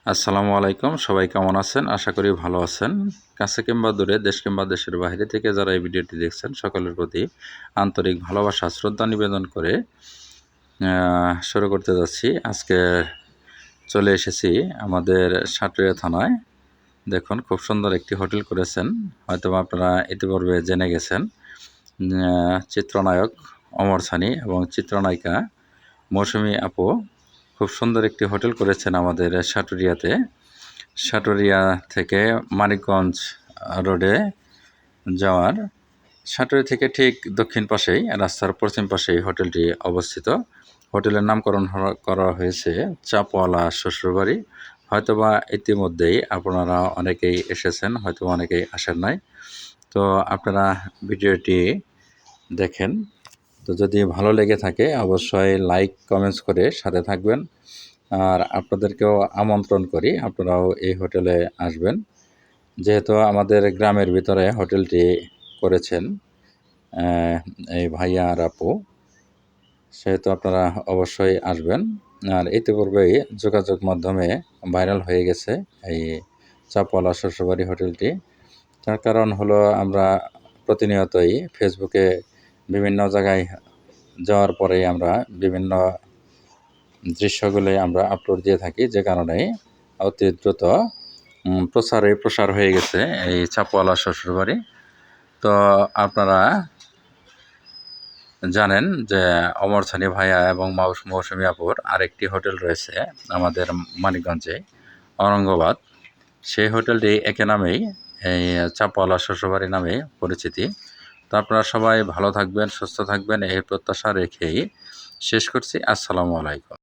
আসসালামু আলাইকুম। সবাই কেমন আছেন? আশা করি ভালো আছেন। কাছে কিংবা দূরে, দেশ কিংবা দেশের বাইরে থেকে যারা এই ভিডিওটি দেখছেন সকলের প্রতি আন্তরিক ভালোবাসা, শ্রদ্ধা নিবেদন করে শুরু করতে যাচ্ছি। আজকে চলে এসেছি আমাদের সাটুরিয়া থানায়। দেখুন খুব সুন্দর একটি হোটেল করেছেন, হয়তোবা আপনারা ইতিপূর্বে জেনে গেছেন। চিত্রনায়ক অমর সানি এবং চিত্রনায়িকা মৌসুমী আপু খুব সুন্দর একটি হোটেল করেছেন আমাদের সাটুরিয়াতে। সাটুরিয়া থেকে মানিকগঞ্জ রোডে যাওয়ার সাটুরিয়া থেকে ঠিক দক্ষিণ পাশেই রাস্তার পশ্চিম পাশেই হোটেলটি অবস্থিত। হোটেলের নামকরণ করা হয়েছে চাপওয়ালা শ্বশুরবাড়ি। হয়তোবা ইতিমধ্যেই আপনারা অনেকেই এসেছেন, হয়তো অনেকেই আসেন নাই। তো আপনারা ভিডিওটি দেখেন। তো যদি ভালো লেগে থাকে অবশ্যই লাইক কমেন্টস করে সাথে থাকবেন। আর আপনাদেরকেও আমন্ত্রণ করি আপনারাও এই হোটেলে আসবেন। যেহেতু আমাদের গ্রামের ভিতরে হোটেলটি করেছেন এই ভাইয়া আর আপু, সেহেতু আপনারা অবশ্যই আসবেন। আর ইতিপূর্বেই যোগাযোগ মাধ্যমে ভাইরাল হয়ে গেছে এই চাপওয়ালা শ্বশুরবাড়ি হোটেলটি। তার কারণ হলো আমরা প্রতিনিয়তই ফেসবুকে বিভিন্ন জায়গায় যাওয়ার পরেই আমরা বিভিন্ন দৃশ্যগুলোই আমরা আপলোড দিয়ে থাকি, যে কারণে অতি দ্রুত প্রসার হয়ে গেছে এই চাপওয়ালা শ্বশুরবাড়ি। তো আপনারা জানেন যে অমর সানি ভাইয়া এবং মৌসুমী আপুর আরেকটি হোটেল রয়েছে আমাদের মানিকগঞ্জে, ঔরঙ্গাবাদ। সেই হোটেলটি একই নামেই, এই চাপওয়ালা শ্বশুরবাড়ি নামে পরিচিতি। তো আপনারা সবাই ভালো থাকবেন, সুস্থ থাকবেন এই প্রত্যাশা রেখেই শেষ করছি। আসসালামু আলাইকুম।